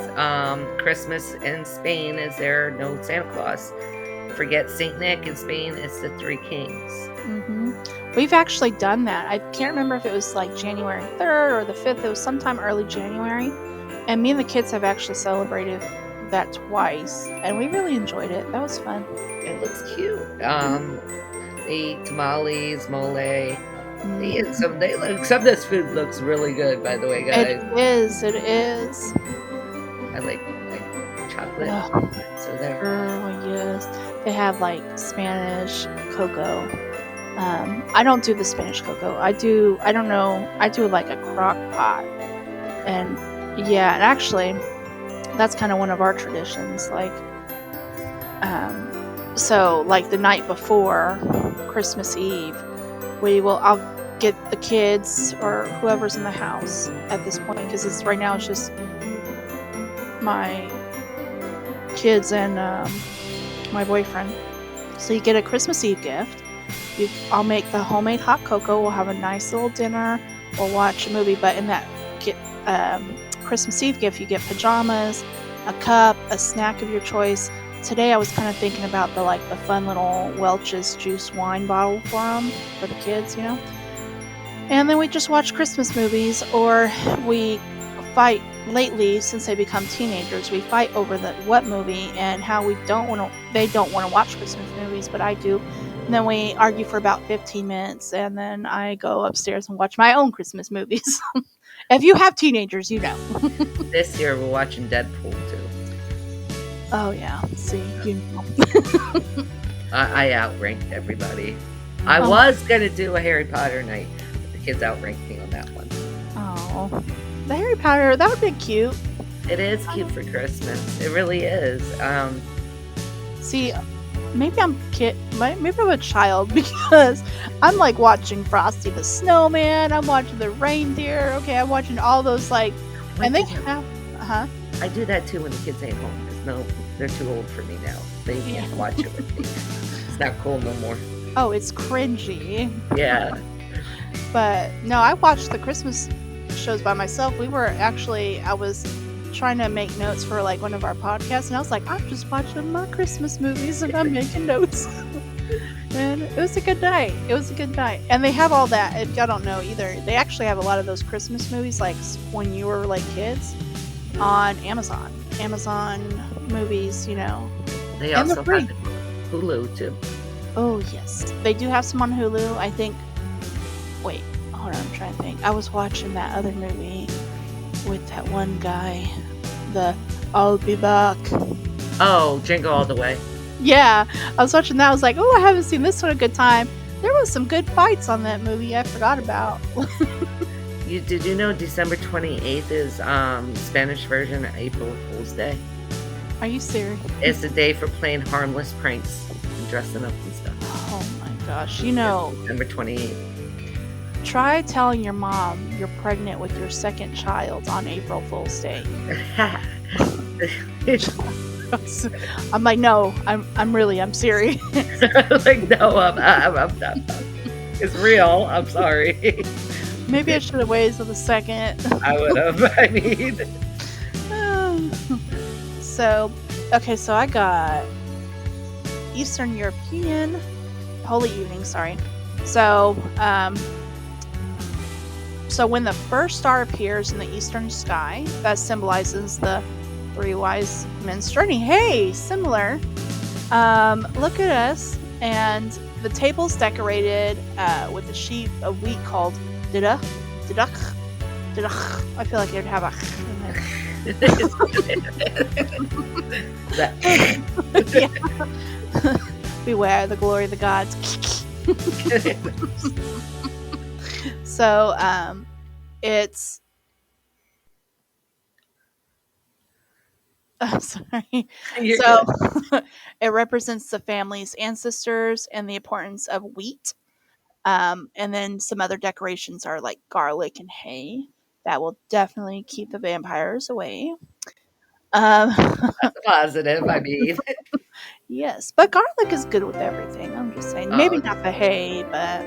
Christmas in Spain is there no Santa Claus. Forget Saint Nick in Spain, it's the Three Kings. we've actually done that. I can't remember if it was like January 3rd or the 5th. It was sometime early January, and me and the kids have actually celebrated that twice, and we really enjoyed it. That was fun. It looks cute. They eat tamales, mole. They eat Mhm. some. They look. Some of this food looks really good, by the way, It guys. is. It is. I like chocolate. Ugh. So there. Oh yes, they have like Spanish cocoa. I don't do the Spanish cocoa. I do. I don't know. I do like a crock pot, and yeah, and actually, that's kind of one of our traditions. So like the night before Christmas Eve, I'll get the kids or whoever's in the house at this point because it's right now it's just my kids and my boyfriend. So you get a Christmas Eve gift. I'll make the homemade hot cocoa. We'll have a nice little dinner. We'll watch a movie. But in that Christmas Eve gift, you get pajamas, a cup, a snack of your choice. Today I was kind of thinking about the fun little Welch's juice wine bottle for the kids, you know. And then we just watch Christmas movies, or we fight. Lately, since they become teenagers, we fight over the what movie and how we don't want to. They don't want to watch Christmas movies, but I do. And then we argue for about 15 minutes, and then I go upstairs and watch my own Christmas movies. If you have teenagers, you know. This year we're watching Deadpool too. Oh yeah, see, you know. I outranked everybody. I Um, was gonna do a Harry Potter night, but the kids outranked me on that one. oh, the Harry Potter, that would be cute. It is cute for Christmas. It really is. See, maybe maybe I'm a child because I'm like watching Frosty the Snowman. I'm watching the reindeer. Okay, I'm watching all those I and they do that. have, huh? I do that too when the kids ain't home because no, they're too old for me now. They Yeah. can't watch it with me. It's not cool no more. Oh, it's cringy. Yeah. But no, I watched the Christmas shows by myself. I was trying to make notes for like one of our podcasts, and I was like, I'm just watching my Christmas movies and I'm making notes. And it was a good night. It was a good night. And they have all that. If y'all don't know either, they actually have a lot of those Christmas movies, like when you were like kids, on Amazon. Amazon movies, you know. They And they're also free. have Hulu too. Oh, yes. They do have some on Hulu. I think. Wait, hold on. I'm trying to think. I was watching that other movie with that one guy. The I'll Be Back. Oh, Jingle All the Way. Yeah, I was watching that. I was like, oh, I haven't seen this one a good time. There was some good fights on that movie I forgot about. Did you know December 28th is Spanish version of April Fool's Day? Are you serious? It's the day for playing harmless pranks and dressing up and stuff. Oh my gosh. You know, December 28th. try telling your mom you're pregnant with your second child on April Fool's Day. I'm like, no, I'm serious. Like, no, I'm not. It's real. I'm sorry. Maybe I should have waited till the second. I would have. I mean, So, okay, so I got Eastern European Holy Evening, sorry. So when the first star appears in the eastern sky, that symbolizes the three wise men's journey. Hey, similar. Look at us, and the table's decorated with a sheaf of wheat called didach. Didach. Didach. I feel like it'd have a in there. Yeah. Beware the glory of the gods. So it's sorry. You're So good. it represents the family's ancestors and the importance of wheat. And then some other decorations are like garlic and hay. That will definitely keep the vampires away. Um, That's a positive. I mean, yes, but garlic is good with everything. I'm just saying, maybe oh, not the hay, but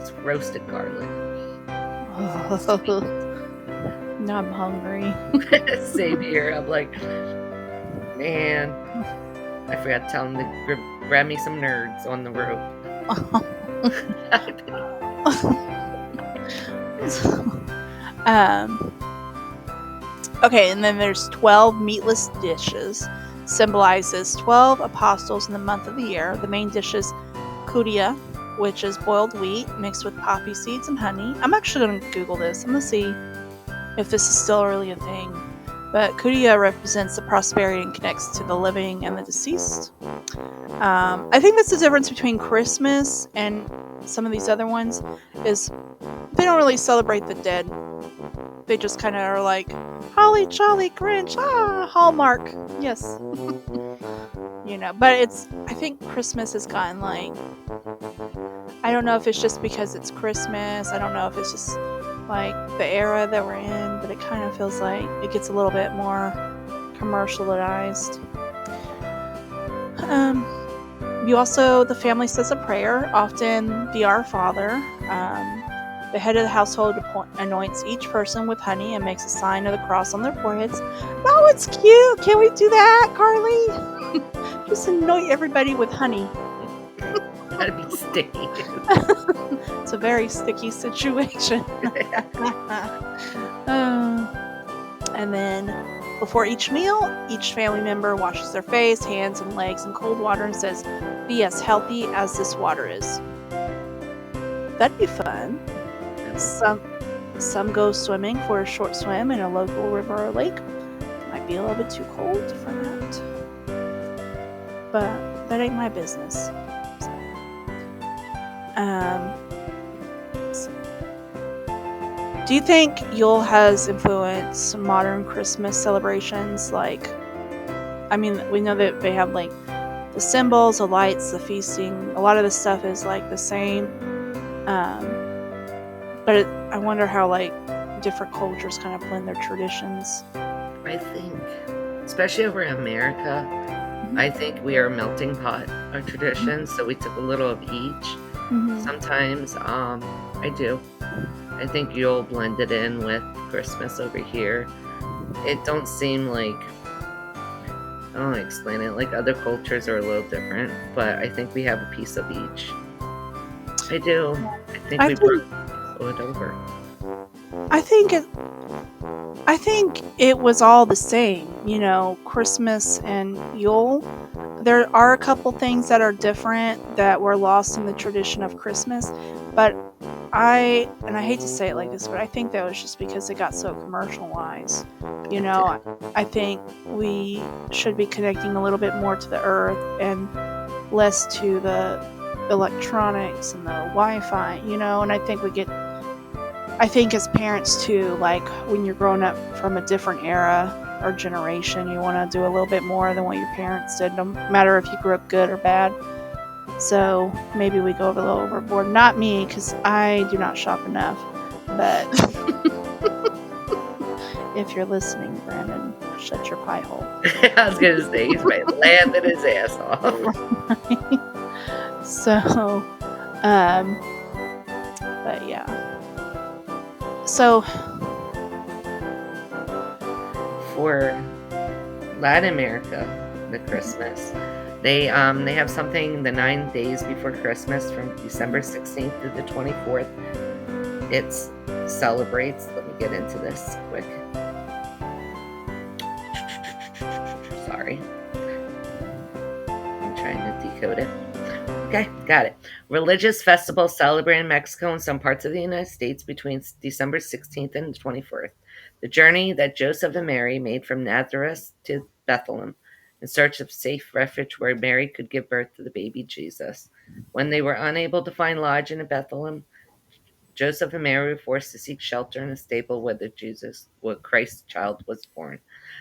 it's roasted garlic. Sweet. now I'm hungry. Same here. I'm like, man, I forgot to tell him to grab me some nerds on the rope. um, okay, and then there's 12 meatless dishes, symbolizes 12 apostles in the month of the year. The main dish is kudia, which is boiled wheat mixed with poppy seeds and honey. I'm actually going to Google this. I'm going to see if this is still really a thing. But kudia represents the prosperity and connects to the living and the deceased. I think that's the difference between Christmas and some of these other ones is they don't really celebrate the dead. They just kind of are like, Holly Jolly Grinch, Hallmark, yes. But I think Christmas has gotten like, I don't know if it's just because it's Christmas. I don't know if it's just like the era that we're in, but it kind of feels like it gets a little bit more commercialized. The family says a prayer, often the Our Father. The head of the household anoints each person with honey and makes a sign of the cross on their foreheads. Oh, it's cute! Can we do that, Carly? Just anoint everybody with honey. That'd be sticky. It's a very sticky situation. And then before each meal, each family member washes their face, hands, and legs in cold water and says, "Be as healthy as this water is." That'd be fun. Some go swimming for a short swim in a local river or lake. Might be a little bit too cold for that, but that ain't my business. Um, do you think Yule has influenced modern Christmas celebrations? Like, I mean, we know that they have like the symbols, the lights, the feasting. A lot of the stuff is like the same. But I wonder how like different cultures kind of blend their traditions. I think, especially over in America, I think we are a melting pot of traditions, so we took a little of each. Mm-hmm. Sometimes, I do. I think you'll blend it in with Christmas over here. It don't seem like I don't want to explain it. Like other cultures are a little different, but I think we have a piece of each. I do. I think I we think brought it over. I think it I think it was all the same, Christmas and Yule. There are a couple things that are different that were lost in the tradition of Christmas, but and I hate to say it like this, but I think that was just because it got so commercialized. You It did. know, I think we should be connecting a little bit more to the earth and less to the electronics and the Wi-Fi, and I think as parents too, like when you're growing up from a different era or generation, you want to do a little bit more than what your parents did, no matter if you grew up good or bad. So maybe we go a little overboard. Not me, because I do not shop enough. But if you're listening, Brandon, shut your pie hole. I was gonna say he's right, laughing his ass off. So, um, but yeah. So, For Latin America, the Christmas, they have something the 9 days before Christmas, from December 16th to the 24th. It celebrates. Let me get into this quick. Sorry, I'm trying to decode it. Okay, got it. Religious festivals celebrated in Mexico and some parts of the United States between December 16th and 24th. The journey that Joseph and Mary made from Nazareth to Bethlehem in search of safe refuge where Mary could give birth to the baby Jesus. When they were unable to find lodging in Bethlehem, Joseph and Mary were forced to seek shelter in a stable where Christ's child was born.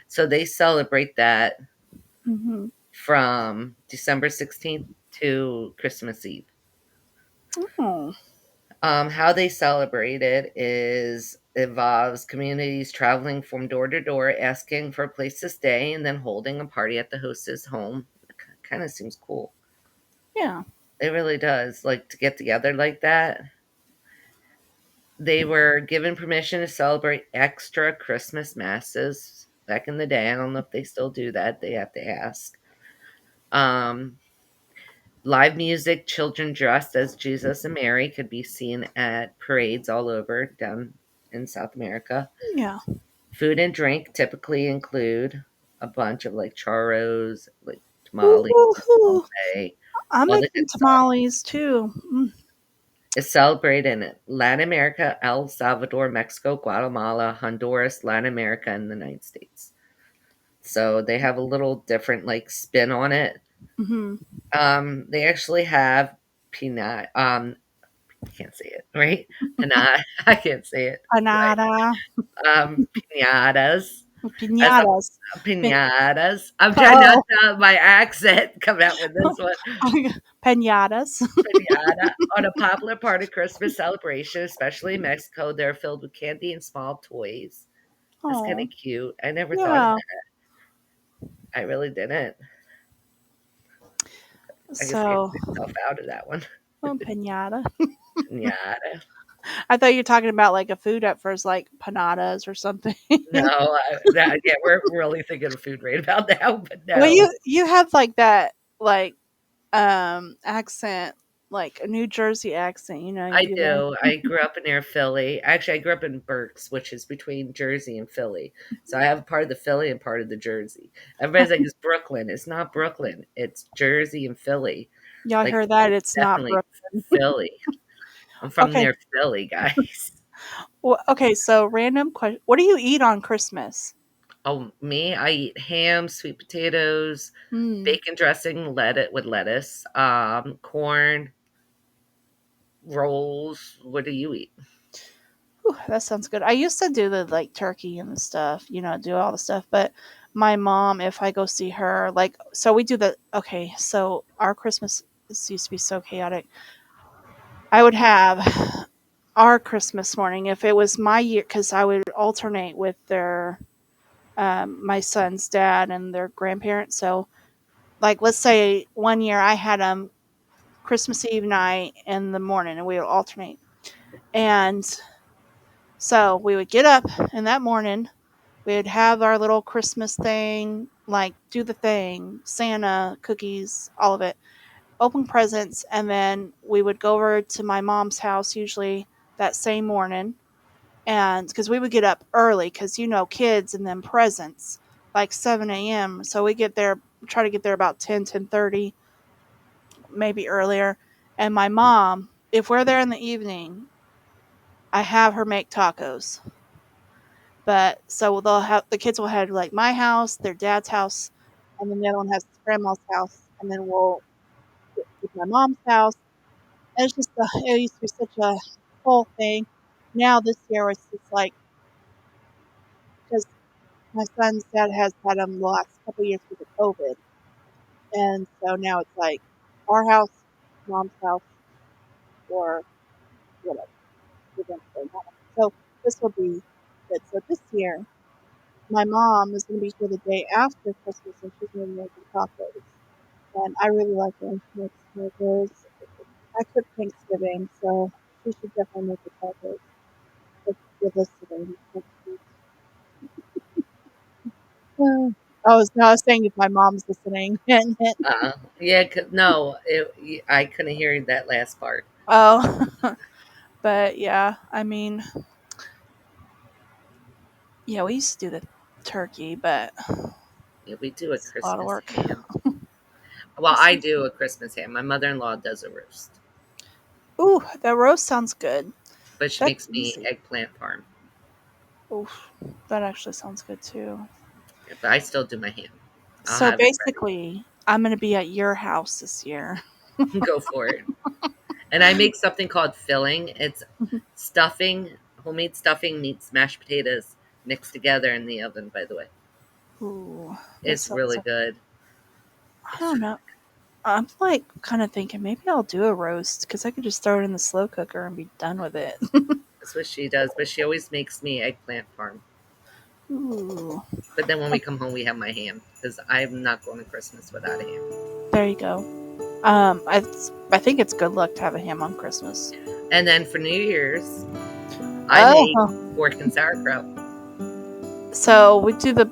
So they celebrate that mhm. from December 16th to Christmas Eve. Oh. How they celebrate it is involves communities traveling from door to door, asking for a place to stay, and then holding a party at the host's home. Kind of seems cool. Yeah. It really does. Like to get together like that. They were given permission to celebrate extra Christmas masses back in the day. I don't know if they still do that. They have to ask. Um, Live music, children dressed as Jesus and Mary could be seen at parades all over down in South America. Yeah. Food and drink typically include a bunch of like charros, like tamales, Ooh, mole, I'm all the making good stuff. tamales too. Mm. It's celebrated in Latin America, El Salvador, Mexico, Guatemala, Honduras, Latin America, and the United States. So they have a little different like spin on it. Hmm. They actually have peanut. I can't say it right. Panada. I can't say it right. Panada. Pinatas. As Pinatas. Pin- pinatas. I'm trying not oh. to have my accent come out with this one. Pinatas. Pinata on a popular part of Christmas celebration, especially in Mexico. They're filled with candy and small toys. That's kind of Oh. cute. I never thought of Yeah. that. I really didn't. I guess I can So, take myself out of that one. oh, pinata. Pinata. I thought you were talking about like a food at first, like panadas or something. No, yeah, we're really thinking of food right about now, but Well, no. you have like that like accent, like a New Jersey accent. You know, you I do that. do. I grew up near Philly. Actually, I grew up in Berks, which is between Jersey and Philly. So I have a part of the Philly and part of the Jersey. Everybody's like, it's Brooklyn. It's not Brooklyn. It's Jersey and Philly. Y'all Like, hear that? it's It's not definitely Brooklyn. Philly. I'm from Okay. near Philly, guys. Well, okay. So, random question: what do you eat on Christmas? Oh, me, I eat ham, sweet potatoes, Hmm. bacon dressing, with lettuce, corn, rolls. What do you eat? Whew, that sounds good. I used to do the like turkey and the stuff, you know, do all the stuff. But my mom, if I go see her, like, so we do the okay. So our Christmas used to be so chaotic. I would have our Christmas morning if it was my year because I would alternate with their my son's dad and their grandparents. So like, let's say one year I had Christmas Eve night in the morning, and we would alternate. And so we would get up in that morning. We'd have our little Christmas thing, like do the thing, Santa, cookies, all of it, open presents, and then we would go over to my mom's house usually that same morning. And because we would get up early, because you know, kids and then presents like 7 a.m. So we get there, try to get there about 10:30, maybe earlier. And my mom, if we're there in the evening, I have her make tacos. But so they'll have the kids will head to like my house, their dad's house, and then the other one has his grandma's house, and then we'll get to my mom's house. And it's just it used to be such a whole thing. Now this year it's just like because my son's dad has had him the last couple of years with the COVID, and so now it's like our house, mom's house, or whatever. Eventually, not. So this will be good. So this year, my mom is going to be here the day after Christmas, and she's going to be making tacos. And I really like when she makes tacos. I cook Thanksgiving, so she should definitely make the tacos with us today next week. I was saying if my mom's listening. Yeah, no, I couldn't hear that last part. Oh, but yeah, I mean, yeah, we used to do the turkey, but Yeah, we do a it's a lot of Christmas work. ham. Well, This I is, do a Christmas ham. My mother-in-law does a roast, ooh, that roast sounds good. but she That's makes me easy. eggplant parm. Oof, that actually sounds good too. Yeah, but I still do my ham. I'll So have it ready. basically, I'm going to be at your house this year. Go for it. And I make something called filling. It's stuffing, homemade stuffing meets mashed potatoes mixed together in the oven, by the way. Ooh, that It's sounds really so. good. I It's don't really know. good. I'm like kind of thinking maybe I'll do a roast because I could just throw it in the slow cooker and be done with it. That's what she does, but she always makes me eggplant farm. Ooh, But then when we come home, we have my ham because I'm not going to Christmas without a ham. there you go. I think it's good luck to have a ham on Christmas. And then for New Year's, I make Oh, pork and sauerkraut. so we do the.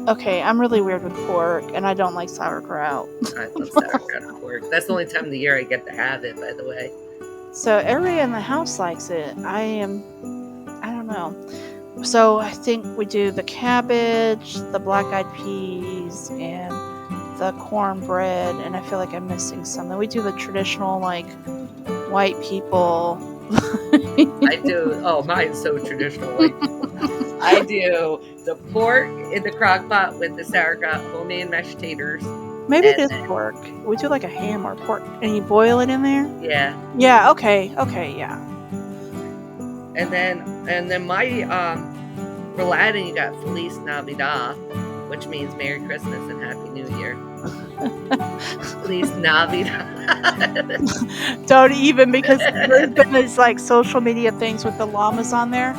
Okay, I'm really weird with pork, and I don't like sauerkraut. I love sauerkraut and pork. That's the only time of the year I get to have it, by the way. So everybody in the house likes it. I am. I don't know. So I think we do the cabbage, the black eyed peas, and the cornbread. And I feel like I'm missing something. We do the traditional like white people. I do. Oh, mine's so traditional white people. I do the pork in the crock pot with the sauerkraut, homemade mashed taters, Maybe it and is then, pork. We do like a ham or pork, and you boil it in there. yeah, Yeah. Okay. Okay. Yeah. and then my for Latin you got Feliz Navidad, which means Merry Christmas and Happy New Year. Feliz Navidad. Don't even because there's been these like social media things with the llamas on there.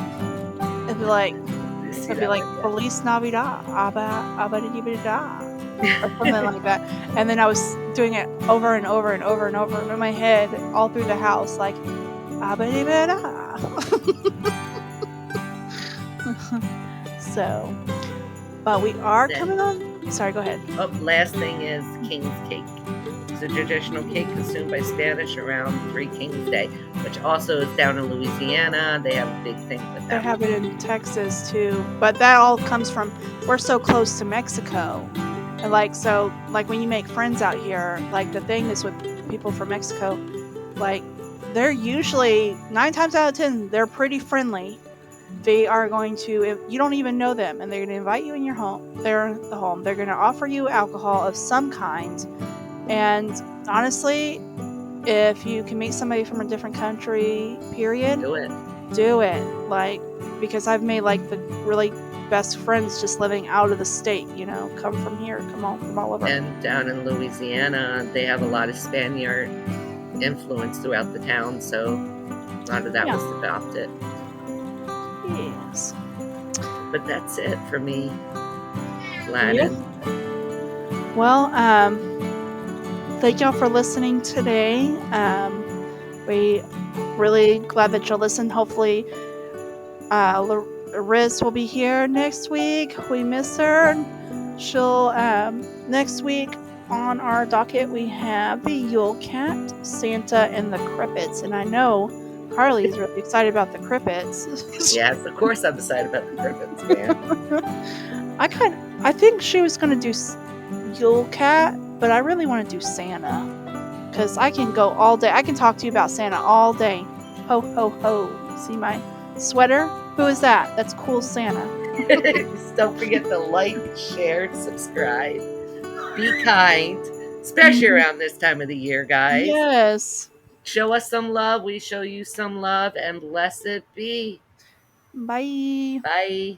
It'd be like You see it'd be that like one? Feliz Navidad, da, or something Yeah. like that. And then I was doing it over and over and over and over in my head, all through the house, like da. So, but we are Then, coming on. Sorry, go ahead. oh, last thing is King's Cake. It's a traditional cake consumed by Spanish around Three Kings Day, which also is down in Louisiana. They have a big thing with They that have one. it in Texas too, but that all comes from we're so close to Mexico. And like when you make friends out here, like the thing is with people from Mexico, like they're usually 9 times out of 10 they're pretty friendly. They are going to if you don't even know them and they're going to invite you in your home. They're the home. They're going to offer you alcohol of some kind. And honestly, if you can meet somebody from a different country, period, Do it. do it. Like, because I've made like the really best friends just living out of the state, come from here, come on, from all over. And down in Louisiana, they have a lot of Spaniard influence throughout the town, so a lot of that Yeah. was adopted. Yes. But that's it for me, Yeah. Gladys. Well, thank y'all for listening today. We really glad that you'll listen. Hopefully, Riz will be here next week. We miss her. She'll next week on our docket we have the Yule Cat, Santa, and the Crippets. And I know Carly's really excited about the Crippets. Yes, of course I'm excited about the crickets, man. I think she was gonna do Yule Cat, but I really want to do Santa because I can go all day. I can talk to you about Santa all day. Ho ho ho! See my sweater? Who is that? That's cool Santa. Just don't forget to like, share, subscribe. Be kind, especially around this time of the year, guys. Yes. Show us some love. We show you some love, and blessed be. Bye. Bye.